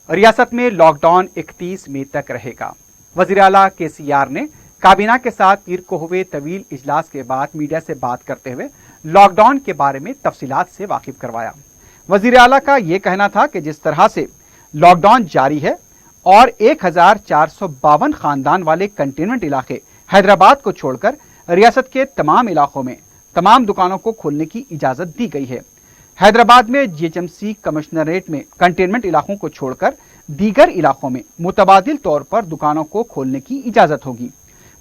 रियासत में लॉकडाउन 31 मई तक रहेगा। वजीर आला KCR ने काबीना के साथ पीर को हुए तवील इजलास के बाद मीडिया से बात करते हुए लॉकडाउन के बारे में तफसीलात से वाकिफ करवाया। वजीर आला का यह कहना था कि जिस तरह से लॉकडाउन जारी है और 1452 खानदान वाले कंटेनमेंट इलाके हैदराबाद को छोड़कर रियासत के तमाम इलाकों में तमाम दुकानों को खोलने की इजाजत दी गई है। हैदराबाद में GHMC कमिश्नरेट में कंटेनमेंट इलाकों को छोड़कर दीगर इलाकों में मुतबादिल तौर पर दुकानों को खोलने की इजाजत होगी।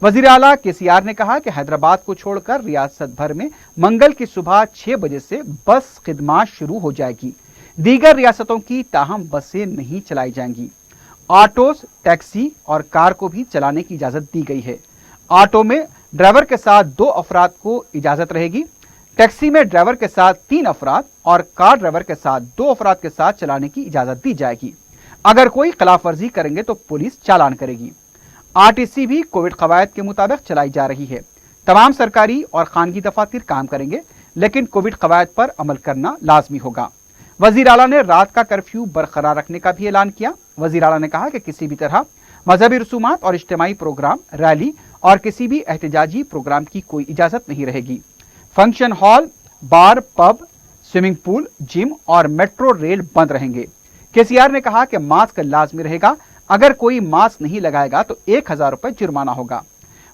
वजीर आला KCR ने कहा कि हैदराबाद को छोड़कर रियासत भर में मंगल की सुबह 6 बजे से बस खिदमत शुरू हो जाएगी। दीगर रियासतों की ताहम बसें नहीं चलाई जाएंगी। ऑटोस, टैक्सी और कार को भी चलाने की इजाजत दी गई है। ऑटो में ड्राइवर के साथ 2 अफराद को इजाजत रहेगी। टैक्सी में ड्राइवर के साथ 3 अफराद और कार ड्राइवर के साथ 2 अफराद के साथ चलाने की इजाजत दी जाएगी। अगर कोई खिलाफ वर्जी करेंगे तो पुलिस चालान करेगी। RTC भी कोविड कवायद के मुताबिक चलाई जा रही है। तमाम सरकारी और खानगी दफातर काम करेंगे, लेकिन कोविड कवायद पर अमल करना लाजमी होगा। वजीर आला ने रात का कर्फ्यू बरकरार रखने का भी ऐलान किया। वजीर आला ने कहा कि किसी भी तरह मजहबी रसूमात और इज्तिमाई प्रोग्राम, रैली और किसी भी एहतजाजी प्रोग्राम की कोई इजाजत नहीं रहेगी। फंक्शन हॉल, बार, पब, स्विमिंग पूल, जिम और मेट्रो रेल बंद रहेंगे। KCR ने कहा कि मास्क लाजमी रहेगा। अगर कोई मास्क नहीं लगाएगा तो 1000 रुपए जुर्माना होगा।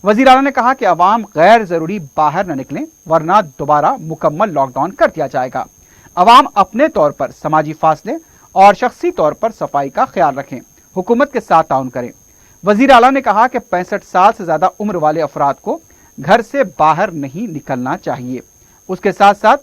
वजीर आला ने कहा कि अवाम गैर जरूरी बाहर न निकलें, वरना दोबारा मुकम्मल लॉकडाउन कर दिया जाएगा। अवाम अपने तौर पर समाजी फासले और शख्सी तौर पर सफाई का ख्याल रखें, हुकूमत के साथ ताउन करें। वजीर आला ने कहा कि 65 साल से ज्यादा उम्र वाले अफराद को घर से बाहर नहीं निकलना चाहिए। उसके साथ साथ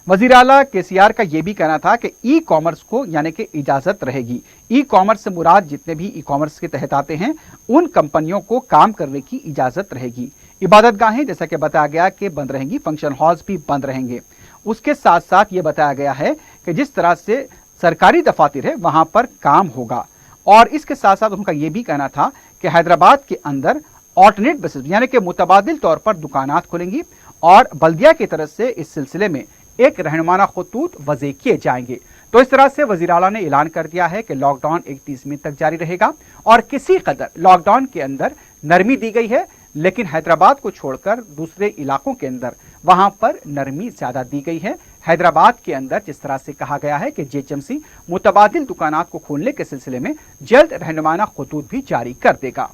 वजीर आला KCR का यह भी कहना था कि ई-कॉमर्स को यानी कि इजाजत रहेगी। ई-कॉमर्स से मुराद जितने भी ई-कॉमर्स के तहत आते हैं उन कंपनियों को काम करने की इजाजत रहेगी। इबादत गाहें जैसा कि बताया गया कि बंद रहेंगी, फंक्शन हॉल्स भी बंद रहेंगे। उसके साथ साथ ये बताया गया है कि जिस तरह से सरकारी दफातर है वहां पर काम होगा। और इसके साथ साथ उनका यह भी कहना था कि हैदराबाद के अंदर ऑल्टरनेट बसेस यानी कि मुतबादिल तौर पर दुकानात खुलेंगी और बल्दिया की तरफ से इस सिलसिले में एक रहनुमाना खतूत वज़े किए जाएंगे। तो इस तरह से वज़ीर आला ने ऐलान कर दिया है कि लॉकडाउन 31 मई तक जारी रहेगा और किसी कदर लॉकडाउन के अंदर नरमी दी गई है, लेकिन हैदराबाद को छोड़कर दूसरे इलाकों के अंदर वहां पर नरमी ज्यादा दी गई है। हैदराबाद के अंदर जिस तरह से कहा गया है कि GHMC मुतबादिल दुकानात को खोलने के सिलसिले में जल्द रहनुमाना खतूत भी जारी कर देगा।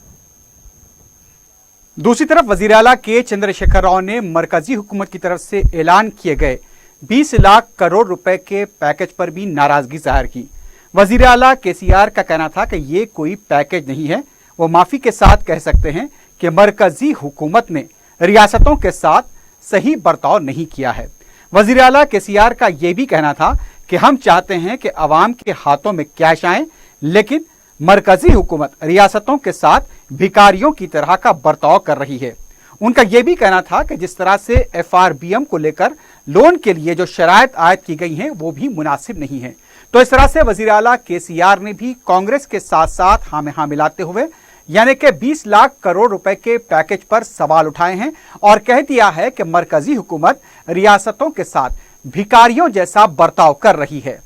दूसरी तरफ वज़ीर आला के चंद्रशेखर राव ने मरकजी हुकूमत की तरफ से ऐलान किए गए 20 लाख करोड़ रुपए के पैकेज पर भी नाराजगी जाहिर की। वज़ीर आला KCR का कहना था कि ये कोई पैकेज नहीं है। वो माफी के साथ कह सकते हैं कि मरकजी हुकूमत ने रियासतों के साथ सही बर्ताव नहीं किया है। वज़ीर आला KCR का यह भी कहना था कि हम चाहते हैं कि अवाम के हाथों में कैश आए, लेकिन मरकजी हुकूमत रियासतों के साथ भिखारियों की तरह का बर्ताव कर रही है। उनका यह भी कहना था कि जिस तरह से FRBM को लेकर लोन के लिए जो शराइत आयद की गई हैं वो भी मुनासिब नहीं है। तो इस तरह से वज़ीर आला KCR ने भी कांग्रेस के साथ साथ हाँ में हाँ मिलाते हुए यानी कि 20 लाख करोड़ रुपए के पैकेज पर सवाल उठाए हैं और कह दिया है कि मरकजी हुकूमत रियासतों के साथ भिखारियों जैसा बर्ताव कर रही है।